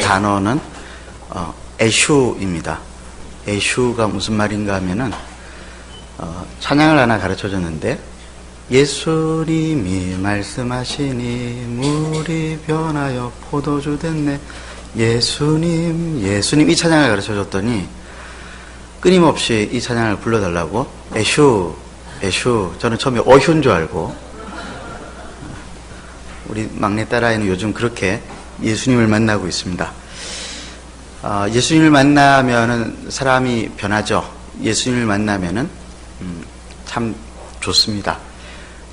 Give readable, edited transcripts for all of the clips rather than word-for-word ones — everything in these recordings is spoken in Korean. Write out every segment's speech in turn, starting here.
단어는 에슈입니다. 에슈가 무슨 말인가 하면은 찬양을 하나 가르쳐줬는데, 예수님이 말씀하시니 물이 변하여 포도주 됐네. 예수님 이 찬양을 가르쳐줬더니 끊임없이 이 찬양을 불러달라고. 에슈. 저는 처음에 어휴인 줄 알고, 우리 막내 딸아이는 요즘 그렇게 예수님을 만나고 있습니다. 예수님을 만나면은 사람이 변하죠. 예수님을 만나면은 참 좋습니다.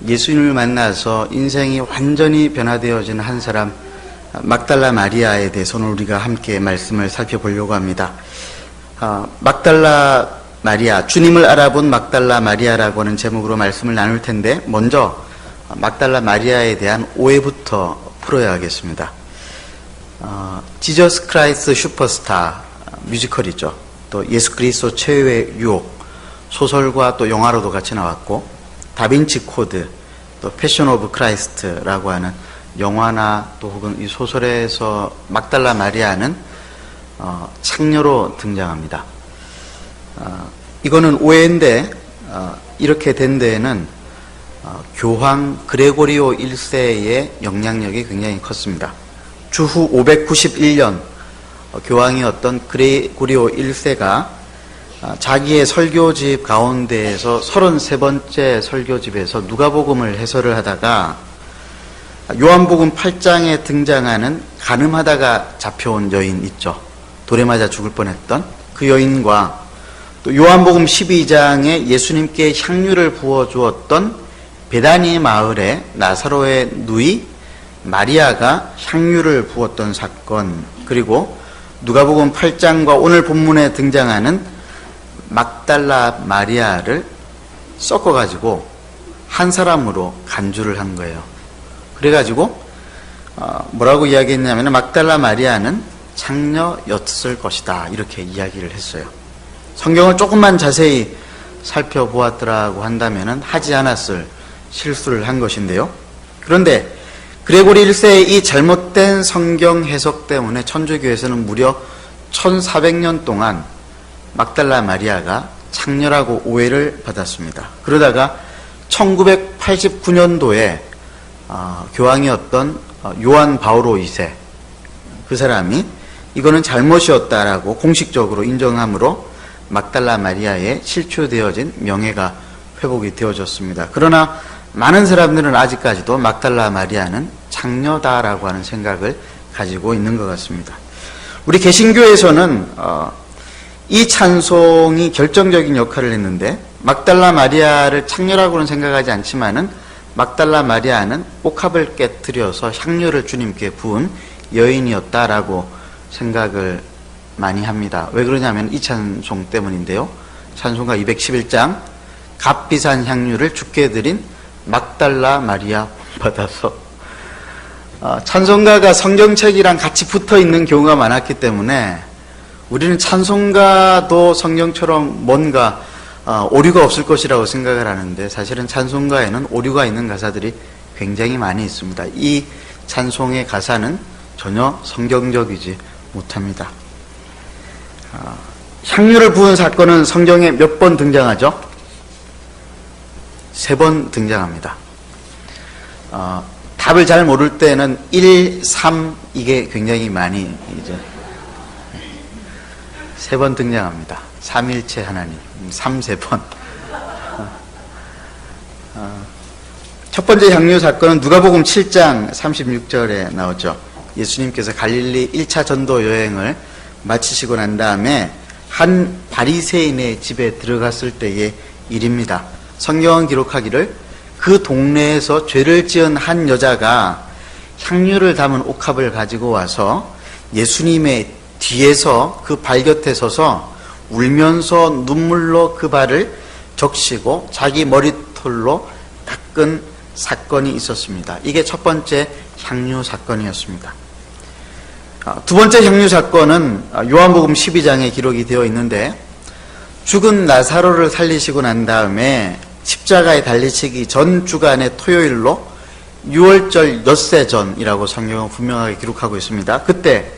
예수님을 만나서 인생이 완전히 변화되어진 한 사람, 막달라 마리아에 대해서 오늘 우리가 함께 말씀을 살펴보려고 합니다. 막달라 마리아, 주님을 알아본 막달라 마리아라고 하는 제목으로 말씀을 나눌 텐데, 먼저 막달라 마리아에 대한 오해부터 풀어야 하겠습니다. 지저스 크라이스트 슈퍼스타 뮤지컬이죠. 또 예수 그리스도 최후의 유혹, 소설과 또 영화로도 같이 나왔고, 다빈치 코드, 또 패션 오브 크라이스트라고 하는 영화나 또 혹은 이 소설에서 막달라 마리아는 창녀로 등장합니다. 이거는 오해인데, 이렇게 된 데에는 교황 그레고리오 1세의 영향력이 굉장히 컸습니다. 주후 591년 교황이었던 그레고리오 1세가 자기의 설교집 가운데에서 33번째 설교집에서 누가복음을 해설을 하다가 요한복음 8장에 등장하는 간음하다가 잡혀온 여인 있죠. 돌에 맞아 죽을 뻔했던 그 여인과 또 요한복음 12장에 예수님께 향유를 부어주었던 베다니 마을의 나사로의 누이 마리아가 향유를 부었던 사건, 그리고 누가복음 8장과 오늘 본문에 등장하는 막달라 마리아를 섞어가지고 한 사람으로 간주를 한 거예요. 그래가지고 뭐라고 이야기했냐면, 막달라 마리아는 창녀였을 것이다, 이렇게 이야기를 했어요. 성경을 조금만 자세히 살펴보았더라고 한다면 하지 않았을 실수를 한 것인데요. 그런데 그레고리 1세의 이 잘못된 성경 해석 때문에 천주교에서는 무려 1400년 동안 막달라 마리아가 창녀라고 오해를 받았습니다. 그러다가 1989년도에 교황이었던 요한 바오로 2세, 그 사람이 이거는 잘못이었다라고 공식적으로 인정함으로 막달라 마리아의 실추되어진 명예가 회복이 되어졌습니다. 그러나 많은 사람들은 아직까지도 막달라 마리아는 창녀다라고 하는 생각을 가지고 있는 것 같습니다. 우리 개신교에서는 이 찬송이 결정적인 역할을 했는데, 막달라 마리아를 창녀라고는 생각하지 않지만은 막달라 마리아는 옥합을 깨뜨려서 향유를 주님께 부은 여인이었다라고 생각을 많이 합니다. 왜 그러냐면 이 찬송 때문인데요. 찬송가 211장, 값비싼 향유를 주께 드린 막달라 마리아 받아서, 찬송가가 성경책이랑 같이 붙어 있는 경우가 많았기 때문에 우리는 찬송가도 성경처럼 뭔가 오류가 없을 것이라고 생각을 하는데, 사실은 찬송가에는 오류가 있는 가사들이 굉장히 많이 있습니다. 이 찬송의 가사는 전혀 성경적이지 못합니다. 향유를 부은 사건은 성경에 몇 번 등장하죠? 3번 등장합니다. 답을 잘 모를 때는 1, 3 이게 굉장히 많이 이제 3번 등장합니다. 삼일체 하나님, 3번. 첫 번째 향유 사건은 누가복음 7장 36절에 나오죠. 예수님께서 갈릴리 1차 전도 여행을 마치시고 난 다음에 한 바리새인의 집에 들어갔을 때의 일입니다. 성경은 기록하기를 그 동네에서 죄를 지은 한 여자가 향유를 담은 옥합을 가지고 와서 예수님의 뒤에서 그 발 곁에 서서 울면서 눈물로 그 발을 적시고 자기 머리털로 닦은 사건이 있었습니다. 이게 첫 번째 향유 사건이었습니다. 두 번째 향유 사건은 요한복음 12장에 기록이 되어 있는데, 죽은 나사로를 살리시고 난 다음에 십자가에 달리시기 전 주간의 토요일로 6월절 엿새 전이라고 성경은 분명하게 기록하고 있습니다. 그때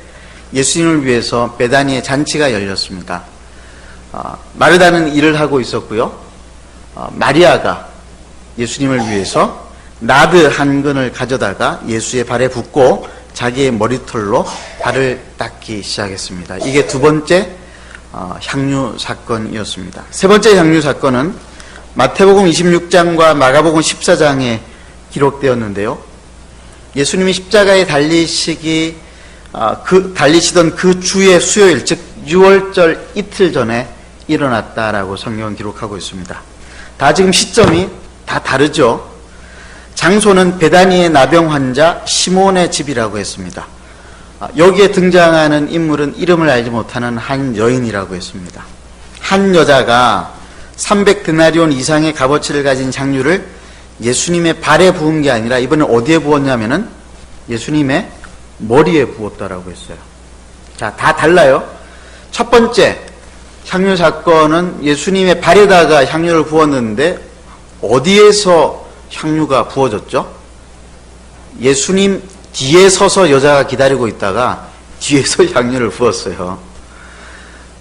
예수님을 위해서 베다니에 잔치가 열렸습니다. 마르다는 일을 하고 있었고요. 마리아가 예수님을 위해서 나드 한 근을 가져다가 예수의 발에 붓고 자기의 머리털로 발을 닦기 시작했습니다. 이게 두 번째 향유 사건이었습니다. 세 번째 향유 사건은 마태복음 26장과 마가복음 14장에 기록되었는데요. 예수님이 십자가에 달리시던 그 주의 수요일, 즉 6월절 이틀 전에 일어났다라고 성경은 기록하고 있습니다. 다 지금 시점이 다 다르죠. 장소는 베다니의 나병 환자 시몬의 집이라고 했습니다. 여기에 등장하는 인물은 이름을 알지 못하는 한 여인이라고 했습니다. 한 여자가 300데나리온 이상의 값어치를 가진 향유를 예수님의 발에 부은 게 아니라 이번에 어디에 부었냐면은 예수님의 머리에 부었다라고 했어요. 자, 다 달라요. 첫 번째 향유 사건은 예수님의 발에다가 향유를 부었는데 어디에서 향유가 부어졌죠? 예수님 뒤에 서서 여자가 기다리고 있다가 뒤에서 향유를 부었어요.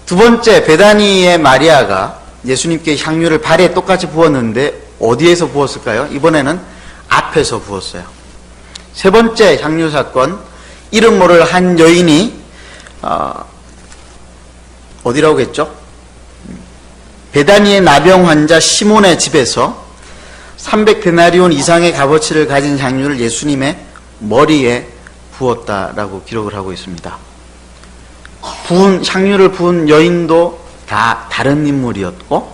두 번째, 베다니의 마리아가 예수님께 향유를 발에 똑같이 부었는데 어디에서 부었을까요? 이번에는 앞에서 부었어요. 세 번째 향유 사건, 이름 모를 한 여인이 어디라고 했죠? 베다니의 나병 환자 시몬의 집에서 300데나리온 이상의 값어치를 가진 향유를 예수님의 머리에 부었다라고 기록을 하고 있습니다. 향유를 부은 여인도 다 다른 인물이었고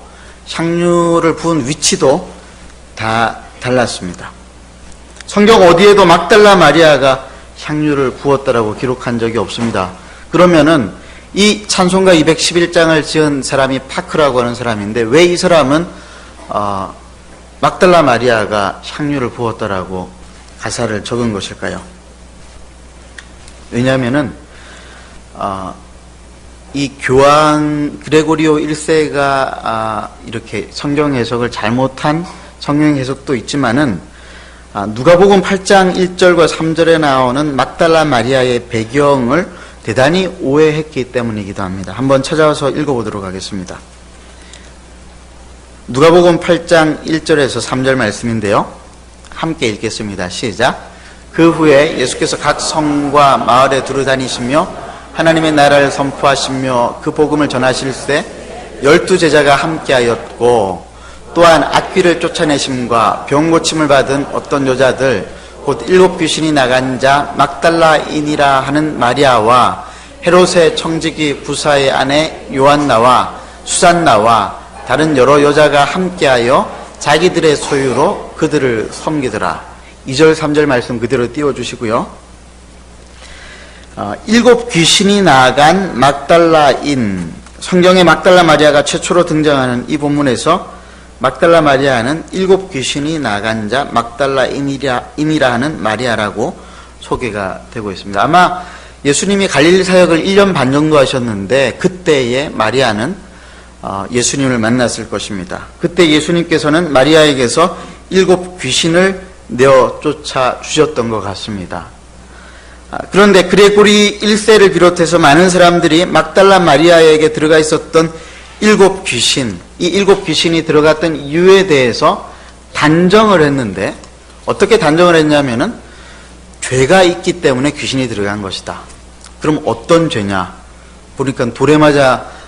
향유를 부은 위치도 다 달랐습니다. 성경 어디에도 막달라 마리아가 향유를 부었다라고 기록한 적이 없습니다. 그러면은 이 찬송가 211장을 지은 사람이 파크라고 하는 사람인데 왜 이 사람은 막달라 마리아가 향유를 부었다라고 가사를 적은 것일까요? 왜냐하면은 이 교황 그레고리오 1세가 이렇게 성경 해석을 잘못한 성경 해석도 있지만은 누가복음 8장 1절과 3절에 나오는 막달라 마리아의 배경을 대단히 오해했기 때문이기도 합니다. 한번 찾아와서 읽어보도록 하겠습니다. 누가복음 8장 1절에서 3절 말씀인데요. 함께 읽겠습니다. 시작. 그 후에 예수께서 각 성과 마을에 두루다니시며 하나님의 나라를 선포하시며 그 복음을 전하실세 12제자가 함께하였고 또한 악귀를 쫓아내심과 병 고침을 받은 어떤 여자들 곧 7 귀신이 나간 자 막달라인이라 하는 마리아와 헤롯의 청지기 부사의 아내 요한나와 수산나와 다른 여러 여자가 함께하여 자기들의 소유로 그들을 섬기더라. 2절 3절 말씀 그대로 띄워주시고요. 7 귀신이 나간 막달라인, 성경에 막달라 마리아가 최초로 등장하는 이 본문에서 막달라 마리아는 7 귀신이 나간 자 막달라인이라 하는 마리아라고 소개가 되고 있습니다. 아마 예수님이 갈릴리 사역을 1년 반 정도 하셨는데 그때의 마리아는 예수님을 만났을 것입니다. 그때 예수님께서는 마리아에게서 7 귀신을 내어 쫓아 주셨던 것 같습니다. 그런데 그레고리 1세를 비롯해서 많은 사람들이 막달라 마리아에게 들어가 있었던 7 귀신, 이 7 귀신이 들어갔던 이유에 대해서 단정을 했는데 어떻게 단정을 했냐면은 죄가 있기 때문에 귀신이 들어간 것이다. 그럼 어떤 죄냐? 보니까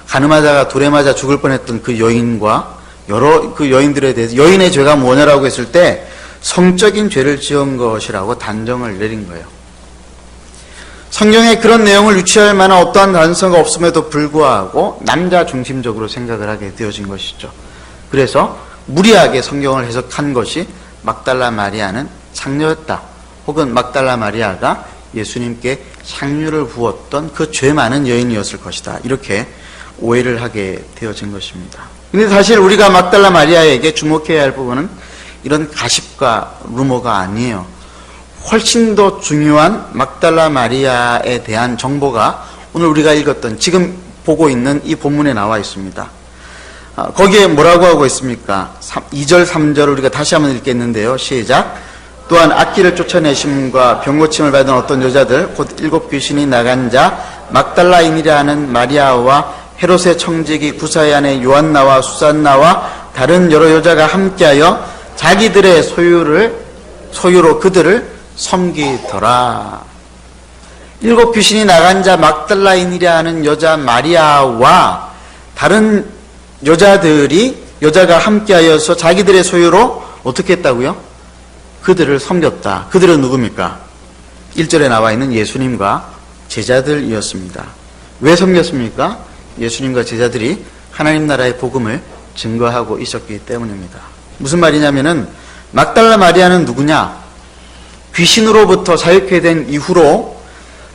가늠하다가 돌에 맞아 죽을 뻔했던 그 여인과 여러 그 여인들에 대해서 여인의 죄가 뭐냐라고 했을 때 성적인 죄를 지은 것이라고 단정을 내린 거예요. 성경에 그런 내용을 유추할 만한 어떠한 단서가 없음에도 불구하고 남자 중심적으로 생각을 하게 되어진 것이죠. 그래서 무리하게 성경을 해석한 것이 막달라 마리아는 장녀였다. 혹은 막달라 마리아가 예수님께 향유를 부었던 그 죄 많은 여인이었을 것이다. 이렇게 오해를 하게 되어진 것입니다. 근데 사실 우리가 막달라 마리아에게 주목해야 할 부분은 이런 가십과 루머가 아니에요. 훨씬 더 중요한 막달라 마리아에 대한 정보가 오늘 우리가 읽었던 지금 보고 있는 이 본문에 나와 있습니다. 거기에 뭐라고 하고 있습니까? 2절 3절을 우리가 다시 한번 읽겠는데요. 시작. 또한 악기를 쫓아내심과 병고침을 받은 어떤 여자들 곧 7 귀신이 나간 자 막달라인이라 하는 마리아와 헤롯의 청지기 구사의 아내 요한나와 수산나와 다른 여러 여자가 함께하여 자기들의 소유로 그들을 섬기더라. 7 귀신이 나간 자 막달라인이라 하는 여자 마리아와 다른 여자가 함께하여서 자기들의 소유로 어떻게 했다고요? 그들을 섬겼다. 그들은 누굽니까? 1절에 나와 있는 예수님과 제자들이었습니다. 왜 섬겼습니까? 예수님과 제자들이 하나님 나라의 복음을 증거하고 있었기 때문입니다. 무슨 말이냐면은 막달라 마리아는 누구냐? 귀신으로부터 자유케 된 이후로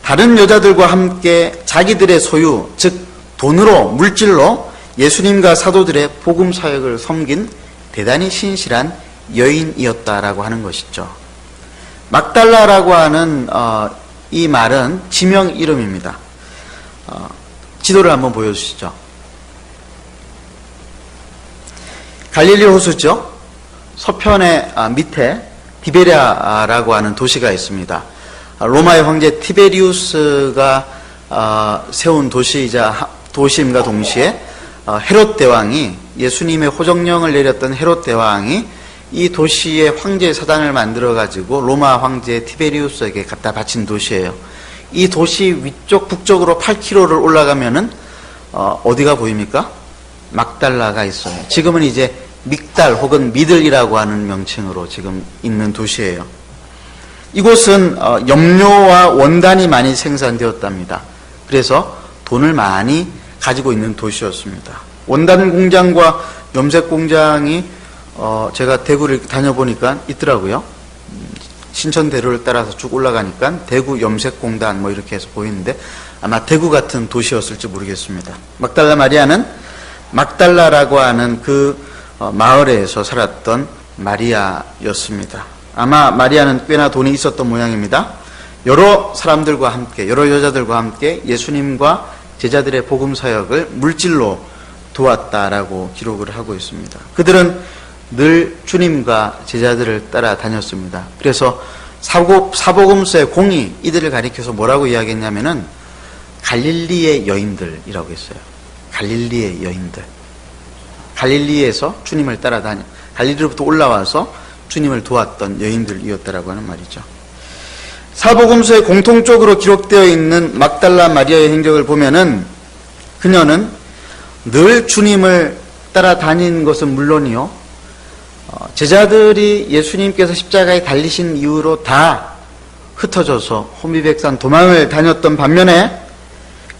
다른 여자들과 함께 자기들의 소유, 즉 돈으로, 물질로 예수님과 사도들의 복음 사역을 섬긴 대단히 신실한 여인이었다라고 하는 것이죠. 막달라라고 하는 이 말은 지명 이름입니다. 지도를 한번 보여주시죠. 갈릴리 호수죠. 서편의 밑에 디베랴라고 하는 도시가 있습니다. 로마의 황제 티베리우스가 세운 도시임과 동시에 헤롯 대왕이 예수님의 호정령을 내렸던 헤롯 대왕이 이 도시의 황제 사당을 만들어 가지고 로마 황제 티베리우스에게 갖다 바친 도시예요. 이 도시 위쪽 북쪽으로 8km를 올라가면은 어디가 보입니까? 막달라가 있어요. 지금은 이제 믹달 혹은 미들이라고 하는 명칭으로 지금 있는 도시예요. 이곳은 염료와 원단이 많이 생산되었답니다. 그래서 돈을 많이 가지고 있는 도시였습니다. 원단 공장과 염색 공장이 제가 대구를 다녀보니까 있더라고요. 신천대로를 따라서 쭉 올라가니까 대구 염색공단 뭐 이렇게 해서 보이는데 아마 대구 같은 도시였을지 모르겠습니다. 막달라 마리아는 막달라라고 하는 그 마을에서 살았던 마리아였습니다. 아마 마리아는 꽤나 돈이 있었던 모양입니다. 여러 사람들과 함께, 여러 여자들과 함께 예수님과 제자들의 복음 사역을 물질로 도왔다라고 기록을 하고 있습니다. 그들은 늘 주님과 제자들을 따라 다녔습니다. 그래서 사복음서의 공이 이들을 가리켜서 뭐라고 이야기했냐면은 갈릴리의 여인들이라고 했어요. 갈릴리의 여인들. 갈릴리에서 주님을 따라다니, 갈릴리로부터 올라와서 주님을 도왔던 여인들이었다라고 하는 말이죠. 사복음서에 공통적으로 기록되어 있는 막달라 마리아의 행적을 보면은 그녀는 늘 주님을 따라다닌 것은 물론이요, 제자들이 예수님께서 십자가에 달리신 이후로 다 흩어져서 혼비백산 도망을 다녔던 반면에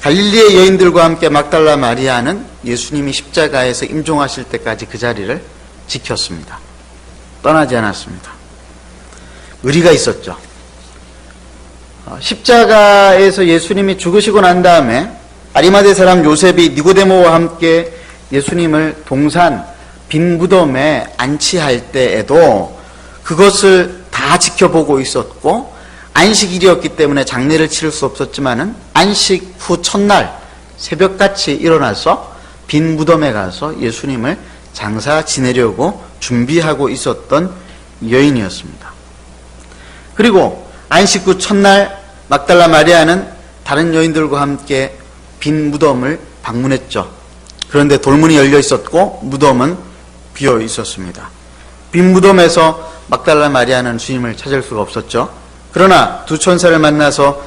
갈릴리의 여인들과 함께 막달라 마리아는 예수님이 십자가에서 임종하실 때까지 그 자리를 지켰습니다. 떠나지 않았습니다. 의리가 있었죠. 십자가에서 예수님이 죽으시고 난 다음에 아리마대 사람 요셉이 니고데모와 함께 예수님을 동산 빈 무덤에 안치할 때에도 그것을 다 지켜보고 있었고, 안식일이었기 때문에 장례를 치를 수 없었지만은 안식 후 첫날 새벽같이 일어나서 빈 무덤에 가서 예수님을 장사 지내려고 준비하고 있었던 여인이었습니다. 그리고 안식 후 첫날 막달라 마리아는 다른 여인들과 함께 빈 무덤을 방문했죠. 그런데 돌문이 열려 있었고 무덤은 비어 있었습니다. 빈 무덤에서 막달라 마리아는 주님을 찾을 수가 없었죠. 그러나 두 천사를 만나서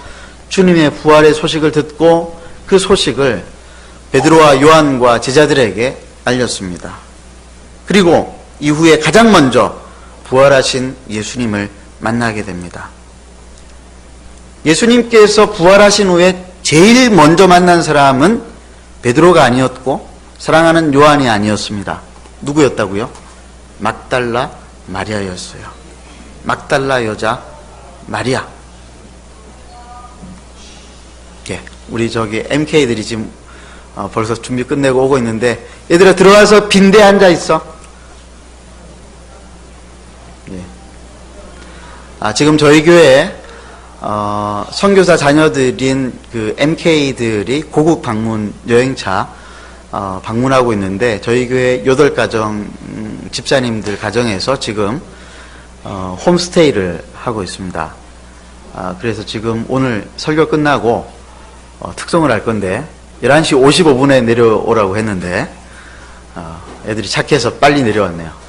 주님의 부활의 소식을 듣고 그 소식을 베드로와 요한과 제자들에게 알렸습니다. 그리고 이후에 가장 먼저 부활하신 예수님을 만나게 됩니다. 예수님께서 부활하신 후에 제일 먼저 만난 사람은 베드로가 아니었고 사랑하는 요한이 아니었습니다. 누구였다고요? 막달라 마리아였어요. 막달라 여자 마리아. 예, 우리 저기 MK들이 지금 벌써 준비 끝내고 오고 있는데, 얘들아 들어와서 빈대 앉아 있어. 예. 지금 저희 교회에 선교사 자녀들인 그 MK들이 고국 방문 여행차 방문하고 있는데, 저희 교회 8가정 집사님들 가정에서 지금 홈스테이를 하고 있습니다. 그래서 지금 오늘 설교 끝나고 특송을 할 건데 11시 55분에 내려오라고 했는데 애들이 착해서 빨리 내려왔네요.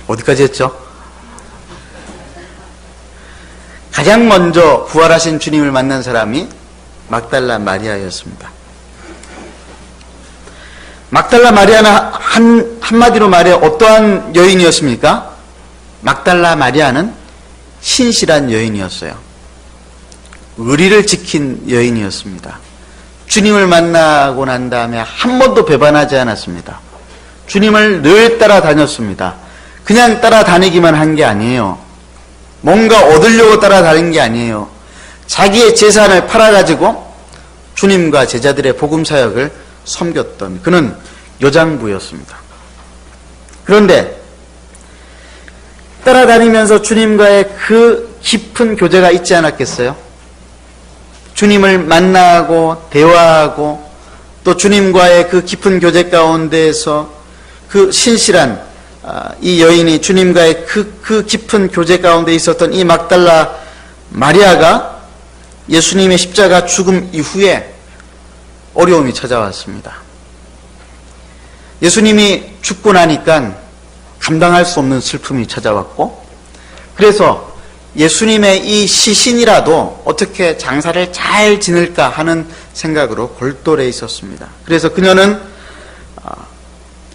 어디까지 했죠? 가장 먼저 부활하신 주님을 만난 사람이 막달라 마리아였습니다. 막달라 마리아는 한마디로 말해 어떠한 여인이었습니까? 막달라 마리아는 신실한 여인이었어요. 의리를 지킨 여인이었습니다. 주님을 만나고 난 다음에 한 번도 배반하지 않았습니다. 주님을 늘 따라다녔습니다. 그냥 따라다니기만 한 게 아니에요. 뭔가 얻으려고 따라다닌 게 아니에요. 자기의 재산을 팔아가지고 주님과 제자들의 복음사역을 섬겼던 그는 여장부였습니다. 그런데 따라다니면서 주님과의 그 깊은 교제가 있지 않았겠어요? 주님을 만나고 대화하고 또 주님과의 그 깊은 교제 가운데에서 그 신실한 이 여인이 주님과의 그 깊은 교제 가운데 있었던 이 막달라 마리아가 예수님의 십자가 죽음 이후에 어려움이 찾아왔습니다. 예수님이 죽고 나니까 감당할 수 없는 슬픔이 찾아왔고, 그래서 예수님의 이 시신이라도 어떻게 장사를 잘 지낼까 하는 생각으로 골똘해 있었습니다. 그래서 그녀는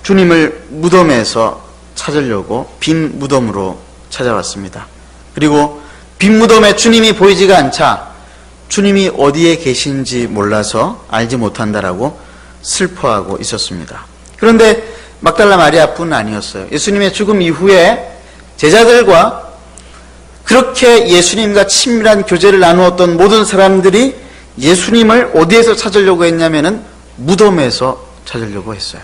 주님을 무덤에서 찾으려고 빈 무덤으로 찾아왔습니다. 그리고 빈 무덤에 주님이 보이지가 않자 주님이 어디에 계신지 몰라서 알지 못한다라고 슬퍼하고 있었습니다. 그런데 막달라 마리아뿐 아니었어요. 예수님의 죽음 이후에 제자들과 그렇게 예수님과 친밀한 교제를 나누었던 모든 사람들이 예수님을 어디에서 찾으려고 했냐면은 무덤에서 찾으려고 했어요.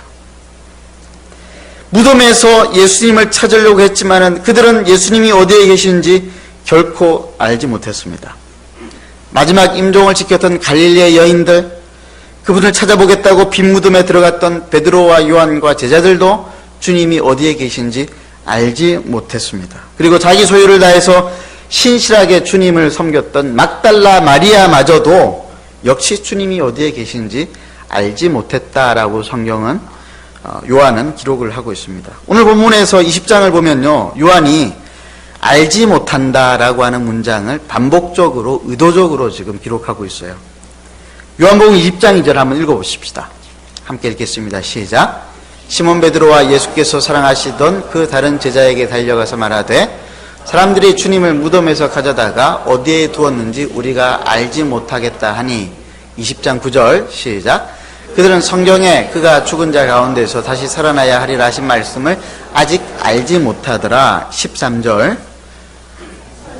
무덤에서 예수님을 찾으려고 했지만은 그들은 예수님이 어디에 계시는지 결코 알지 못했습니다. 마지막 임종을 지켰던 갈릴리의 여인들, 그분을 찾아보겠다고 빈 무덤에 들어갔던 베드로와 요한과 제자들도 주님이 어디에 계신지 알지 못했습니다. 그리고 자기 소유를 다해서 신실하게 주님을 섬겼던 막달라 마리아마저도 역시 주님이 어디에 계신지 알지 못했다라고 성경은 요한은 기록을 하고 있습니다. 오늘 본문에서 20장을 보면요, 요한이 알지 못한다라고 하는 문장을 반복적으로 의도적으로 지금 기록하고 있어요. 요한복음 20장 2절 한번 읽어보십시다. 함께 읽겠습니다. 시작. 시몬 베드로와 예수께서 사랑하시던 그 다른 제자에게 달려가서 말하되 사람들이 주님을 무덤에서 가져다가 어디에 두었는지 우리가 알지 못하겠다 하니 20장 9절 시작. 그들은 성경에 그가 죽은 자 가운데서 다시 살아나야 하리라 하신 말씀을 아직 알지 못하더라. 13절.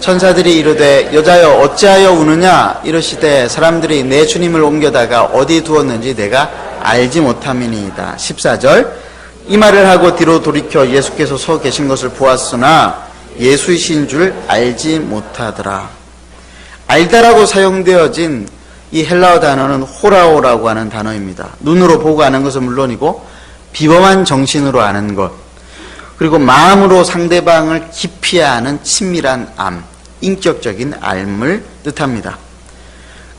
천사들이 이르되 여자여 어찌하여 우느냐 이르시되 사람들이 내 주님을 옮겨다가 어디 두었는지 내가 알지 못함이니이다. 14절. 이 말을 하고 뒤로 돌이켜 예수께서 서 계신 것을 보았으나 예수이신 줄 알지 못하더라. 알다라고 사용되어진 이 헬라어 단어는 호라오라고 하는 단어입니다. 눈으로 보고 아는 것은 물론이고 비범한 정신으로 아는 것, 그리고 마음으로 상대방을 깊이 아는 친밀한 암, 인격적인 알을 뜻합니다.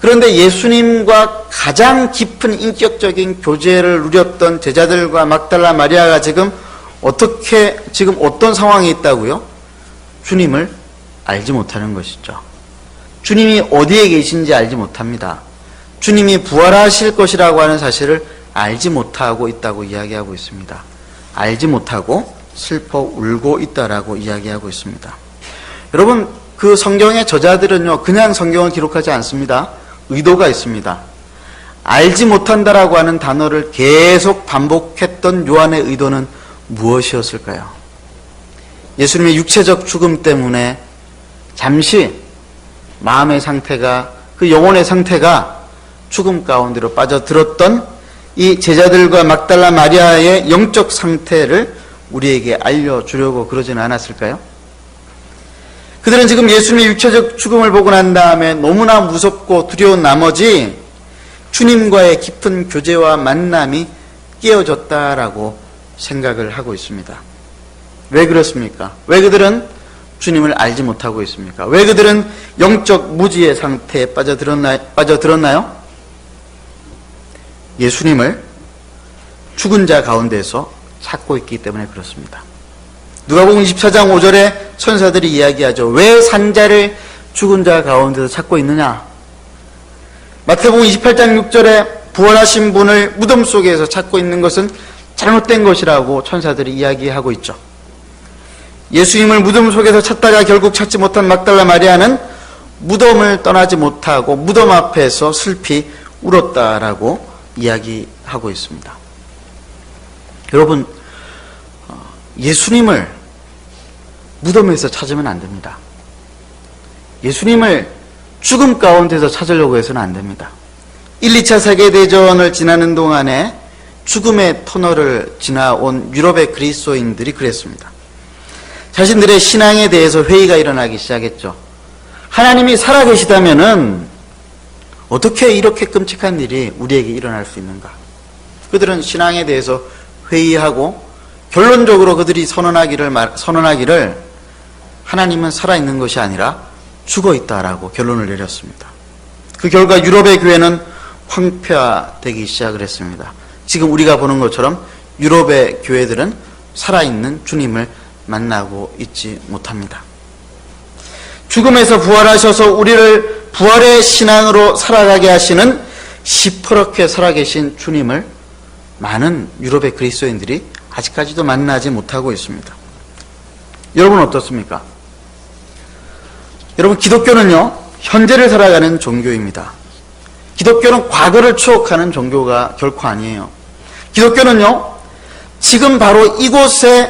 그런데 예수님과 가장 깊은 인격적인 교제를 누렸던 제자들과 막달라 마리아가 지금 어떤 상황에 있다고요? 주님을 알지 못하는 것이죠. 주님이 어디에 계신지 알지 못합니다. 주님이 부활하실 것이라고 하는 사실을 알지 못하고 있다고 이야기하고 있습니다. 알지 못하고 슬퍼 울고 있다라고 이야기하고 있습니다. 여러분, 그 성경의 저자들은요, 그냥 성경을 기록하지 않습니다. 의도가 있습니다. 알지 못한다라고 하는 단어를 계속 반복했던 요한의 의도는 무엇이었을까요? 예수님의 육체적 죽음 때문에 잠시 마음의 상태가, 그 영혼의 상태가 죽음 가운데로 빠져들었던 이 제자들과 막달라 마리아의 영적 상태를 우리에게 알려주려고 그러지는 않았을까요? 그들은 지금 예수님의 육체적 죽음을 보고 난 다음에 너무나 무섭고 두려운 나머지 주님과의 깊은 교제와 만남이 깨어졌다라고 생각을 하고 있습니다. 왜 그렇습니까? 왜 그들은 주님을 알지 못하고 있습니까? 왜 그들은 영적 무지의 상태에 빠져들었나요? 예수님을 죽은 자 가운데서 찾고 있기 때문에 그렇습니다. 누가복음 24장 5절에 천사들이 이야기하죠. 왜 산자를 죽은 자 가운데서 찾고 있느냐? 마태복음 28장 6절에 부활하신 분을 무덤 속에서 찾고 있는 것은 잘못된 것이라고 천사들이 이야기하고 있죠. 예수님을 무덤 속에서 찾다가 결국 찾지 못한 막달라 마리아는 무덤을 떠나지 못하고 무덤 앞에서 슬피 울었다라고 이야기하고 있습니다. 여러분, 예수님을 무덤에서 찾으면 안 됩니다. 예수님을 죽음 가운데서 찾으려고 해서는 안 됩니다. 1, 2차 세계대전을 지나는 동안에 죽음의 터널을 지나온 유럽의 그리스도인들이 그랬습니다. 자신들의 신앙에 대해서 회의가 일어나기 시작했죠. 하나님이 살아계시다면은 어떻게 이렇게 끔찍한 일이 우리에게 일어날 수 있는가? 그들은 신앙에 대해서 회의하고 결론적으로 그들이 선언하기를 하나님은 살아있는 것이 아니라 죽어있다라고 결론을 내렸습니다. 그 결과 유럽의 교회는 황폐화되기 시작을 했습니다. 지금 우리가 보는 것처럼 유럽의 교회들은 살아있는 주님을 만나고 있지 못합니다. 죽음에서 부활하셔서 우리를 부활의 신앙으로 살아가게 하시는 시퍼렇게 살아계신 주님을 많은 유럽의 그리스도인들이 아직까지도 만나지 못하고 있습니다. 여러분 어떻습니까? 여러분, 기독교는요, 현재를 살아가는 종교입니다. 기독교는 과거를 추억하는 종교가 결코 아니에요. 기독교는요, 지금 바로 이곳에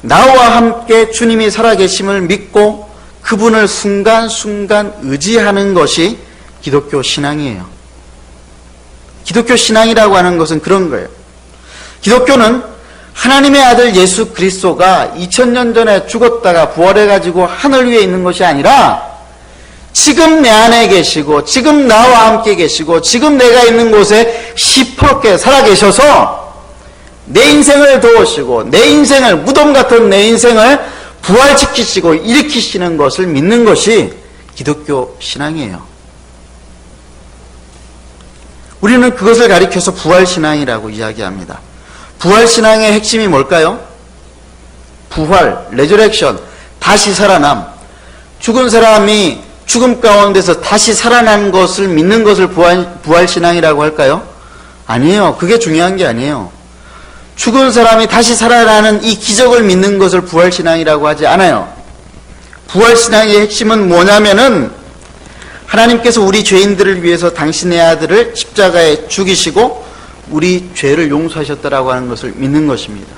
나와 함께 주님이 살아계심을 믿고 그분을 순간순간 의지하는 것이 기독교 신앙이에요. 기독교 신앙이라고 하는 것은 그런 거예요. 기독교는 하나님의 아들 예수 그리스도가 2000년 전에 죽었다가 부활해가지고 하늘 위에 있는 것이 아니라 지금 내 안에 계시고 지금 나와 함께 계시고 지금 내가 있는 곳에 시퍼렇게 살아계셔서 내 인생을 도우시고 내 인생을, 무덤 같은 내 인생을 부활시키시고 일으키시는 것을 믿는 것이 기독교 신앙이에요. 우리는 그것을 가리켜서 부활신앙이라고 이야기합니다. 부활신앙의 핵심이 뭘까요? 부활, 레저렉션, 다시 살아남. 죽은 사람이 죽음 가운데서 다시 살아난 것을 믿는 것을 부활신앙이라고 할까요? 아니에요. 그게 중요한 게 아니에요. 죽은 사람이 다시 살아나는 이 기적을 믿는 것을 부활신앙이라고 하지 않아요. 부활신앙의 핵심은 뭐냐면은 하나님께서 우리 죄인들을 위해서 당신의 아들을 십자가에 죽이시고 우리 죄를 용서하셨다라고 하는 것을 믿는 것입니다.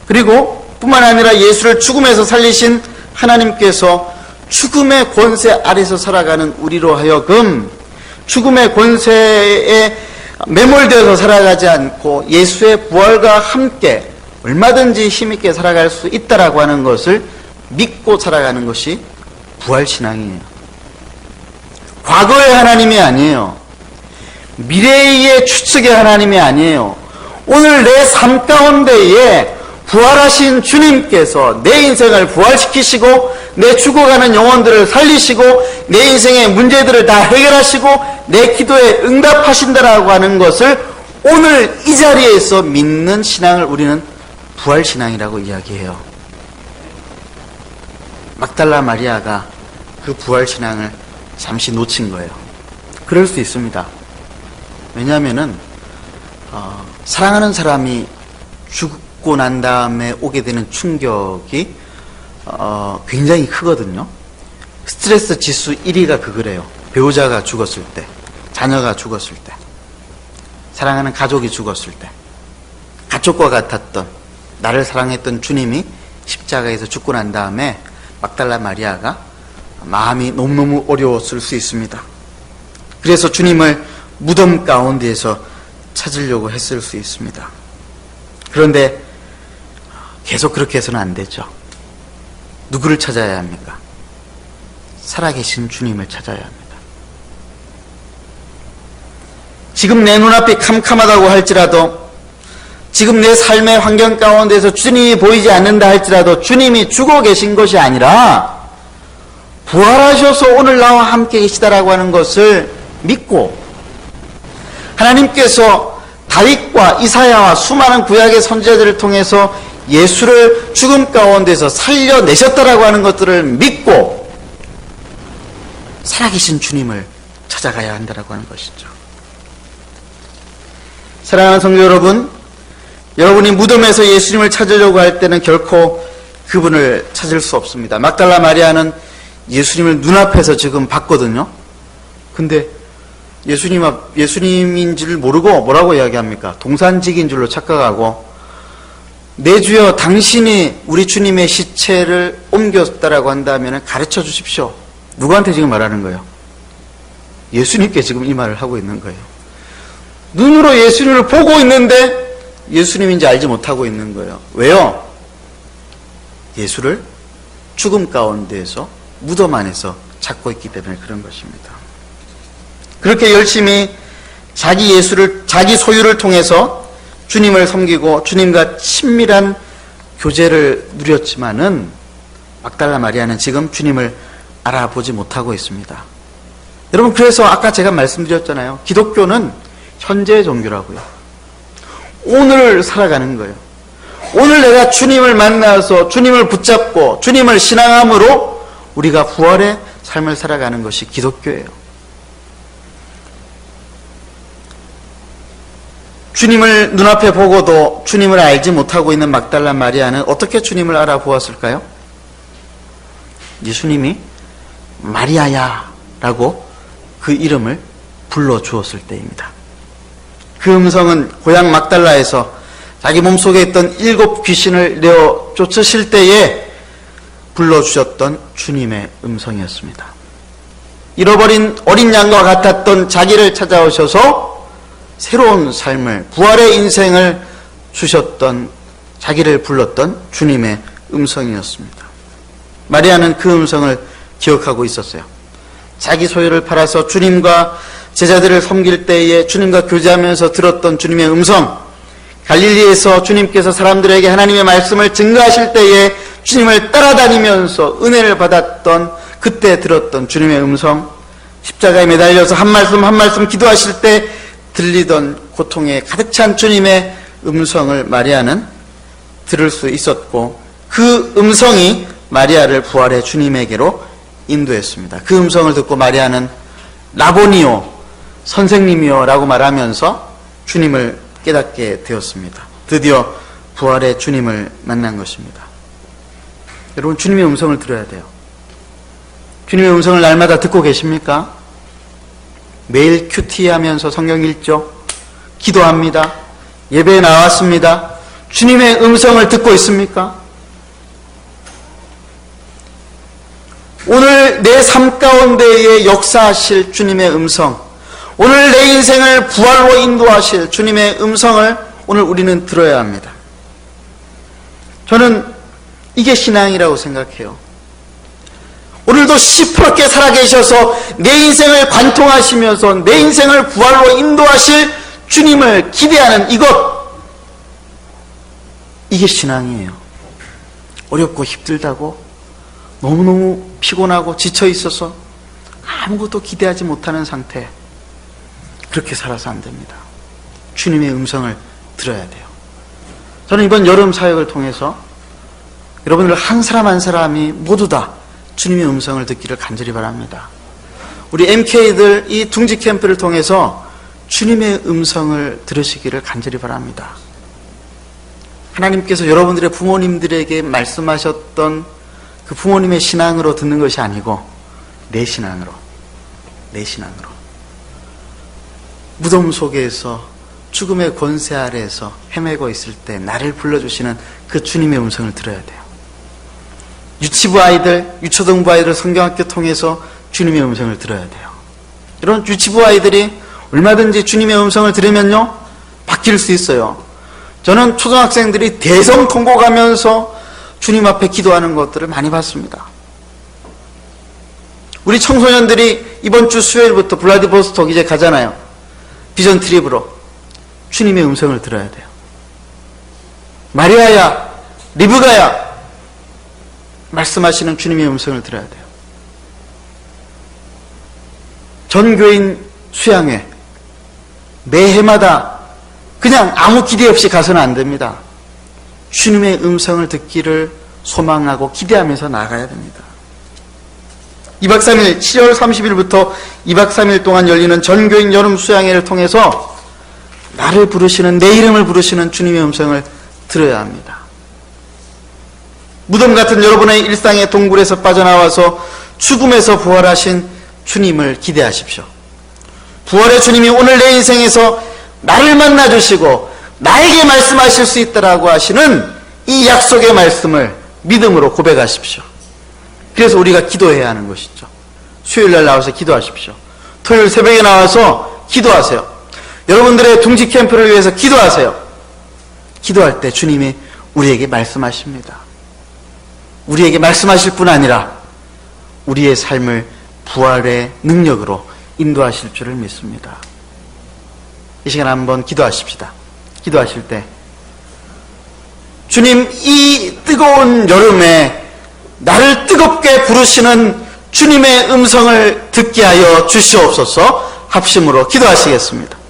그리고 뿐만 아니라 예수를 죽음에서 살리신 하나님께서 죽음의 권세 아래서 살아가는 우리로 하여금 죽음의 권세에 매몰되어서 살아가지 않고 예수의 부활과 함께 얼마든지 힘있게 살아갈 수 있다라고 하는 것을 믿고 살아가는 것이 부활신앙이에요. 과거의 하나님이 아니에요. 미래의 추측의 하나님이 아니에요. 오늘 내 삶 가운데에 부활하신 주님께서 내 인생을 부활시키시고 내 죽어가는 영혼들을 살리시고 내 인생의 문제들을 다 해결하시고 내 기도에 응답하신다라고 하는 것을 오늘 이 자리에서 믿는 신앙을 우리는 부활신앙이라고 이야기해요. 막달라 마리아가 그 부활신앙을 잠시 놓친 거예요. 그럴 수 있습니다. 왜냐하면은 사랑하는 사람이 죽고 난 다음에 오게 되는 충격이 굉장히 크거든요. 스트레스 지수 1위가 그거래요. 배우자가 죽었을 때, 자녀가 죽었을 때, 사랑하는 가족이 죽었을 때, 가족과 같았던 나를 사랑했던 주님이 십자가에서 죽고 난 다음에 막달라 마리아가 마음이 너무너무 어려웠을 수 있습니다. 그래서 주님을 무덤 가운데에서 찾으려고 했을 수 있습니다. 그런데 계속 그렇게 해서는 안 되죠. 누구를 찾아야 합니까? 살아계신 주님을 찾아야 합니다. 지금 내 눈앞이 캄캄하다고 할지라도, 지금 내 삶의 환경 가운데서 주님이 보이지 않는다 할지라도 주님이 죽어 계신 것이 아니라 부활하셔서 오늘 나와 함께 계시다라고 하는 것을 믿고, 하나님께서 다윗과 이사야와 수많은 구약의 선지자들을 통해서 예수를 죽음 가운데서 살려내셨다라고 하는 것들을 믿고 살아계신 주님을 찾아가야 한다라고 하는 것이죠. 사랑하는 성도 여러분, 여러분이 무덤에서 예수님을 찾으려고 할 때는 결코 그분을 찾을 수 없습니다. 막달라 마리아는 예수님을 눈앞에서 지금 봤거든요. 근데 예수님인 줄 모르고 뭐라고 이야기합니까? 동산직인 줄로 착각하고, 내 주여 당신이 우리 주님의 시체를 옮겼다라고 한다면 가르쳐 주십시오. 누구한테 지금 말하는 거예요? 예수님께 지금 이 말을 하고 있는 거예요. 눈으로 예수님을 보고 있는데 예수님인지 알지 못하고 있는 거예요. 왜요? 예수를 죽음 가운데에서 무덤 안에서 찾고 있기 때문에 그런 것입니다. 그렇게 열심히 자기 소유를 통해서 주님을 섬기고 주님과 친밀한 교제를 누렸지만은 막달라 마리아는 지금 주님을 알아보지 못하고 있습니다. 여러분, 그래서 아까 제가 말씀드렸잖아요. 기독교는 현재 종교라고요. 오늘을 살아가는 거예요. 오늘 내가 주님을 만나서 주님을 붙잡고 주님을 신앙함으로 우리가 부활의 삶을 살아가는 것이 기독교예요. 주님을 눈앞에 보고도 주님을 알지 못하고 있는 막달라 마리아는 어떻게 주님을 알아보았을까요? 예수님이 마리아야 라고 그 이름을 불러주었을 때입니다. 그 음성은 고향 막달라에서 자기 몸속에 있던 7 귀신을 내어 쫓으실 때에 불러주셨던 주님의 음성이었습니다. 잃어버린 어린 양과 같았던 자기를 찾아오셔서 새로운 삶을, 부활의 인생을 주셨던, 자기를 불렀던 주님의 음성이었습니다. 마리아는 그 음성을 기억하고 있었어요. 자기 소유를 팔아서 주님과 제자들을 섬길 때에 주님과 교제하면서 들었던 주님의 음성, 갈릴리에서 주님께서 사람들에게 하나님의 말씀을 증거하실 때에 주님을 따라다니면서 은혜를 받았던 그때 들었던 주님의 음성, 십자가에 매달려서 한 말씀 한 말씀 기도하실 때 들리던 고통에 가득 찬 주님의 음성을 마리아는 들을 수 있었고, 그 음성이 마리아를 부활의 주님에게로 인도했습니다. 그 음성을 듣고 마리아는 라보니요, 선생님이요 라고 말하면서 주님을 깨닫게 되었습니다. 드디어 부활의 주님을 만난 것입니다. 여러분, 주님의 음성을 들어야 돼요. 주님의 음성을 날마다 듣고 계십니까? 매일 큐티하면서 성경 읽죠. 기도합니다. 예배에 나왔습니다. 주님의 음성을 듣고 있습니까? 오늘 내 삶 가운데에 역사하실 주님의 음성, 오늘 내 인생을 부활로 인도하실 주님의 음성을 오늘 우리는 들어야 합니다. 저는 이게 신앙이라고 생각해요. 오늘도 시퍼렇게 살아계셔서 내 인생을 관통하시면서 내 인생을 부활로 인도하실 주님을 기대하는 이게 신앙이에요. 어렵고 힘들다고, 너무너무 피곤하고 지쳐있어서 아무것도 기대하지 못하는 상태, 그렇게 살아서 안 됩니다. 주님의 음성을 들어야 돼요. 저는 이번 여름 사역을 통해서 여러분들 한 사람 한 사람이 모두 다 주님의 음성을 듣기를 간절히 바랍니다. 우리 MK들 이 둥지 캠프를 통해서 주님의 음성을 들으시기를 간절히 바랍니다. 하나님께서 여러분들의 부모님들에게 말씀하셨던 그 부모님의 신앙으로 듣는 것이 아니고 내 신앙으로 무덤 속에서 죽음의 권세 아래에서 헤매고 있을 때 나를 불러주시는 그 주님의 음성을 들어야 돼요. 유치부 아이들, 유초등부 아이들 성경학교 통해서 주님의 음성을 들어야 돼요. 이런 유치부 아이들이 얼마든지 주님의 음성을 들으면요 바뀔 수 있어요. 저는 초등학생들이 대성통곡하면서 주님 앞에 기도하는 것들을 많이 봤습니다. 우리 청소년들이 이번 주 수요일부터 블라디보스톡 이제 가잖아요. 비전 트립으로 주님의 음성을 들어야 돼요. 마리아야, 리브가야, 말씀하시는 주님의 음성을 들어야 돼요. 전 교인 수양회 매해마다 그냥 아무 기대 없이 가서는 안 됩니다. 주님의 음성을 듣기를 소망하고 기대하면서 나가야 됩니다. 2박 3일 7월 30일부터 2박 3일 동안 열리는 전교인 여름 수양회를 통해서 나를 부르시는, 내 이름을 부르시는 주님의 음성을 들어야 합니다. 무덤 같은 여러분의 일상의 동굴에서 빠져나와서 죽음에서 부활하신 주님을 기대하십시오. 부활의 주님이 오늘 내 인생에서 나를 만나주시고 나에게 말씀하실 수 있다라고 하시는 이 약속의 말씀을 믿음으로 고백하십시오. 그래서 우리가 기도해야 하는 것이죠. 수요일날 나와서 기도하십시오. 토요일 새벽에 나와서 기도하세요. 여러분들의 둥지 캠프를 위해서 기도하세요. 기도할 때 주님이 우리에게 말씀하십니다. 우리에게 말씀하실 뿐 아니라 우리의 삶을 부활의 능력으로 인도하실 줄을 믿습니다. 이 시간 한번 기도하십시다. 기도하실 때 주님, 이 뜨거운 여름에 나를 뜨겁게 부르시는 주님의 음성을 듣게 하여 주시옵소서. 합심으로 기도하시겠습니다.